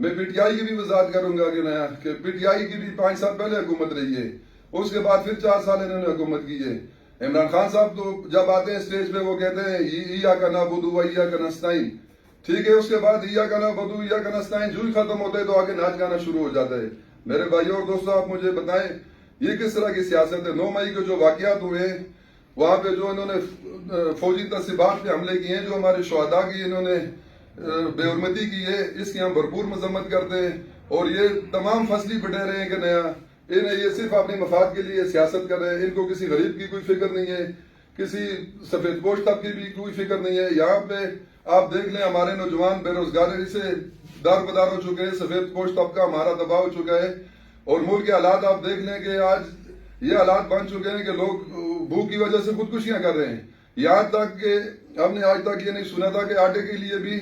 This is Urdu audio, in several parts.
میں پی ٹی آئی کی بھی وضاحت کروں گا کہ پی ٹی آئی کی بھی 5 سال پہلے حکومت رہی ہے، اس کے بعد پھر 4 سال انہوں نے حکومت کی ہے۔ عمران خان صاحب تو جب آتے ہیں اسٹیج پہ وہ کہتے ہیں ایاک نعبد و ایاک نستعین، ٹھیک ہے، اس کے بعد ایاک نعبد و ایاک نستعین جو ہی ختم ہوتا ہے تو آگے ناچ گانا شروع ہو جاتا ہے۔ میرے بھائیوں اور دوستوں، آپ مجھے بتائیں یہ کس طرح کی سیاست ہے؟ 9 مئی کو جو واقعات ہوئے ہیں وہاں پہ جو انہوں نے فوجی تعصبات پہ حملے کیے ہیں، جو ہمارے شہداء کی انہوں نے بے حرمتی کی ہے، اس کی ہم بھرپور مذمت کرتے ہیں۔ اور یہ تمام فصلی بٹیرے ہیں کہ نیا انہیں یہ صرف اپنے مفاد کے لیے سیاست کر رہے ہیں، ان کو کسی غریب کی کوئی فکر نہیں ہے، کسی سفید پوش طبقے کی بھی کوئی فکر نہیں ہے۔ یہاں پہ آپ دیکھ لیں ہمارے نوجوان بے روزگاری سے دار بدار ہو چکے ہیں، سفید پوش طبقہ ہمارا تباہ ہو چکا ہے، اور ملک کے حالات آپ دیکھ لیں کہ آج یہ حالات بن چکے ہیں کہ لوگ بھوک کی وجہ سے خودکشیاں کر رہے ہیں۔ یہاں تک کہ ہم نے آج تک یہ نہیں سنا تھا کہ آٹے کے لیے بھی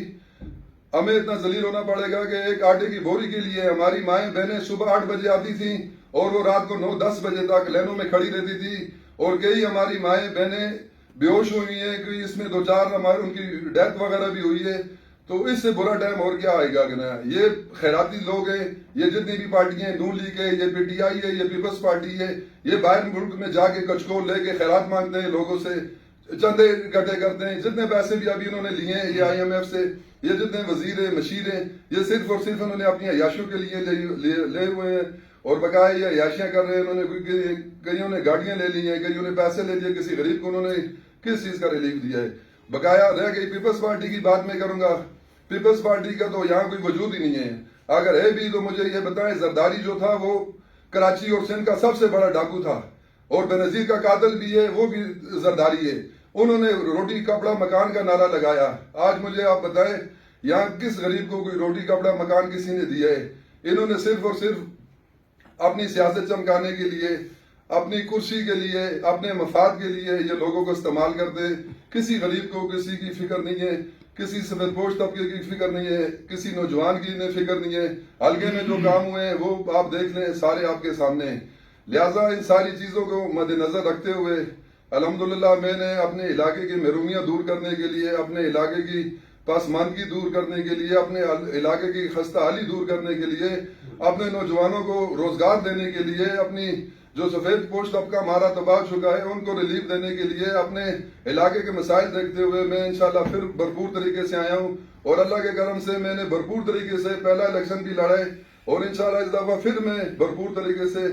ہمیں اتنا ذلیل ہونا پڑے گا کہ ایک آٹے کی بوری کے لیے ہماری مائیں بہنیں صبح 8 بجے آتی تھیں اور وہ رات کو 9-10 بجے تک لائنوں میں کھڑی رہتی تھی، اور کئی ہماری مائیں بہنیں بے ہوش ہوئی ہیں کہ اس میں 2-4 ہمارے ان کی ڈیتھ وغیرہ بھی ہوئی ہے۔ تو اس سے برا ٹائم اور کیا آئے گا کہ نا، یہ خیراتی لوگ ہیں، یہ جتنی بھی پارٹیاں ہیں، نون لیگ ہے، یہ پی ٹی آئی ہے، یہ پیپلز پارٹی ہے، یہ باہر ملک میں جا کے کچکول لے کے خیرات مانگتے ہیں لوگوں سے، چندے اکٹھے کرتے ہیں۔ جتنے پیسے بھی ابھی انہوں نے لیے ہیں یہ آئی ایم ایف سے، یہ جتنے وزیر ہیں، مشیر ہیں، یہ صرف اور صرف انہوں نے اپنی عیاشیوں کے لیے لے ہوئے ہیں، اور بقایا یہ عیاشیاں کر رہے ہیں۔ انہوں نے کئیوں نے گاڑیاں لے لی ہیں، کئیوں نے پیسے لے لیے، کسی غریب کو انہوں نے کس چیز کا ریلیف دیا ہے؟ بقایا رہ گئی پیپلز پارٹی کی بات میں کروں گا۔ پیپلز پارٹی کا تو یہاں کوئی وجود ہی نہیں ہے، اگر ہے بھی تو مجھے یہ بتائیں زرداری جو تھا وہ کراچی اور سندھ کا سب سے بڑا ڈاکو تھا، اور بینظیر کا قاتل بھی ہے، وہ بھی زرداری ہے۔ انہوں نے روٹی کپڑا مکان کا نعرہ لگایا۔ آج مجھے آپ بتائیں یہاں کس غریب کو کوئی روٹی کپڑا مکان کسی نے دیا ہے؟ انہوں نے صرف اور صرف اپنی سیاست چمکانے کے لیے، اپنی کرسی کے لیے، اپنے مفاد کے لیے یہ لوگوں کو استعمال کرتے ہیں۔ کسی غریب کو کسی کی فکر نہیں ہے، کسی سفید پوش طبقے کی فکر نہیں ہے، کسی نوجوان کی انہیں فکر نہیں ہے۔ حلقے میں جو کام ہوئے ہیں وہ آپ دیکھ لیں، سارے آپ کے سامنے ہیں۔ لہٰذا ان ساری چیزوں کو مد نظر رکھتے ہوئے الحمدللہ میں نے اپنے علاقے کی محرومیاں دور کرنے کے لیے، اپنے علاقے کی پسماندگی دور کرنے کے لیے، اپنے علاقے کی خستہ حالی دور کرنے کے لیے، اپنے نوجوانوں کو روزگار دینے کے لیے، اپنی جو سفید پوش طبقہ ہمارا تباہ چکا ہے ان کو ریلیف دینے کے لیے، اپنے علاقے کے مسائل دیکھتے ہوئے میں انشاءاللہ پھر بھرپور طریقے سے آیا ہوں، اور اللہ کے کرم سے میں نے بھرپور طریقے سے پہلا الیکشن بھی لڑا ہے، اور انشاءاللہ اس دفعہ پھر میں بھرپور طریقے سے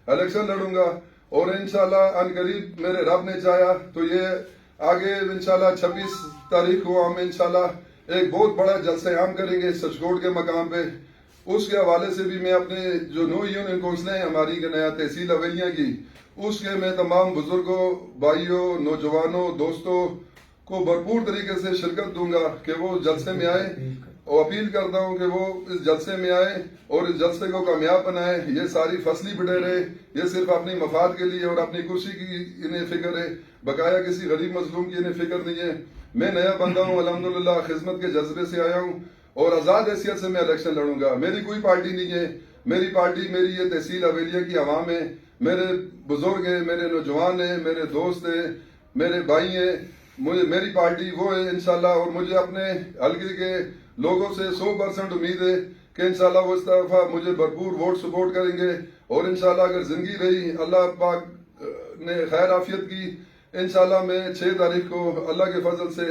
الیکشن لڑوں گا، اور انشاءاللہ عنقریب میرے رب نے چاہا تو یہ آگے انشاءاللہ 26 تاریخ کو ہم انشاءاللہ ایک بہت بڑا جلسہ عام کریں گے سچکوٹ کے مقام پہ۔ اس کے حوالے سے بھی میں اپنے جو نو یونین کونسلیں ہیں ہماری کے نیا تحصیل اولیاں کی، اس کے میں تمام بزرگوں، بھائیوں، نوجوانوں، دوستوں کو بھرپور طریقے سے شرکت دوں گا کہ وہ جلسے میں آئیں، اور اپیل کرتا ہوں کہ وہ اس جلسے میں آئیں اور اس جلسے کو کامیاب بنائیں۔ یہ ساری فصلی بٹیرے یہ صرف اپنی مفاد کے لیے اور اپنی کرسی کی انہیں فکر ہے، بقایا کسی غریب مظلوم کی انہیں فکر نہیں ہے۔ میں نیا بندہ ہوں، الحمدللہ خدمت کے جذبے سے آیا ہوں، اور آزاد حیثیت سے میں الیکشن لڑوں گا۔ میری کوئی پارٹی نہیں ہے، میری پارٹی میری یہ تحصیل اولیہ کی عوام ہے، میرے بزرگ ہیں، میرے نوجوان ہیں، میرے دوست ہیں، میرے بھائی ہیں، میری پارٹی وہ ہے انشاءاللہ، اور مجھے اپنے حلقے کے لوگوں سے 100% امید ہے کہ انشاءاللہ وہ اس دفعہ مجھے بھرپور ووٹ سپورٹ کریں گے، اور انشاءاللہ اگر زندگی رہی، اللہ پاک نے خیر عافیت کی، انشاءاللہ میں 6 تاریخ کو اللہ کے فضل سے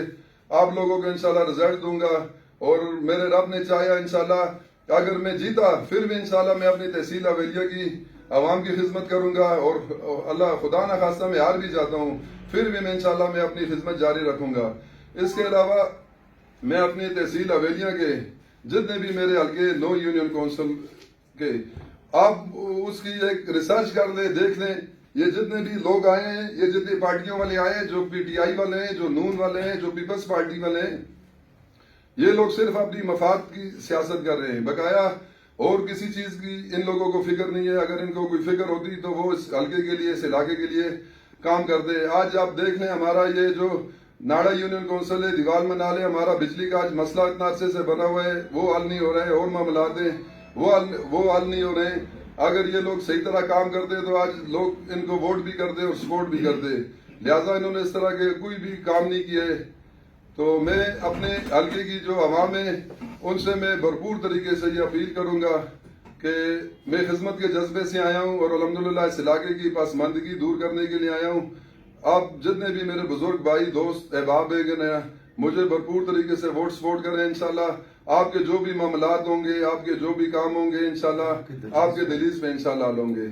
آپ لوگوں کو انشاءاللہ رزلٹ دوں گا، اور میرے رب نے چاہا انشاءاللہ اگر میں جیتا پھر بھی انشاءاللہ میں اپنی تحصیل اولیہ کی عوام کی خدمت کروں گا، اور اللہ خدا نہ خواستہ میں ہار بھی جاتا ہوں پھر بھی میں انشاءاللہ میں اپنی خدمت جاری رکھوں گا۔ اس کے علاوہ میں اپنی تحصیل اولیہ کے جتنے بھی میرے حلقے نو یونین کونسل کے، آپ اس کی ایک ریسرچ کر لیں، دیکھ لیں، یہ جتنے بھی لوگ آئے ہیں، یہ جتنی پارٹیوں والے آئے ہیں، جو پی ٹی آئی والے ہیں، جو نون والے ہیں، جو پیپلز پارٹی والے ہیں، یہ لوگ صرف اپنی مفاد کی سیاست کر رہے ہیں، بقایا اور کسی چیز کی ان لوگوں کو فکر نہیں ہے۔ اگر ان کو کوئی فکر ہوتی تو وہ اس حلقے کے لیے، اس علاقے کے لیے کام کرتے۔ آج آپ دیکھ لیں ہمارا یہ جو ناڑا یونین کونسل ہے، دیوال منالے، ہمارا بجلی کا آج مسئلہ اتنا عرصے سے بنا ہوا ہے، وہ حل نہیں ہو رہا ہے، اور معاملات ہیں وہ حل نہیں ہو رہے ہیں۔ اگر یہ لوگ صحیح طرح کام کرتے تو آج لوگ ان کو ووٹ بھی کرتے اور سپورٹ بھی کرتے، لہٰذا انہوں نے اس طرح کے کوئی بھی کام نہیں کیے۔ تو میں اپنے حلقے کی جو عوام ہے ان سے میں بھرپور طریقے سے یہ اپیل کروں گا کہ میں خدمت کے جذبے سے آیا ہوں اور الحمدللہ اس علاقے کی پسماندگی دور کرنے کے لیے آیا ہوں. آپ جتنے بھی میرے بزرگ بھائی دوست احباب ہیں کہ مجھے بھرپور طریقے سے ووٹ سپورٹ کریں. انشاءاللہ آپ کے جو بھی معاملات ہوں گے, آپ کے جو بھی کام ہوں گے, انشاءاللہ آپ کے دلیز پہ انشاءاللہ ہوں گے.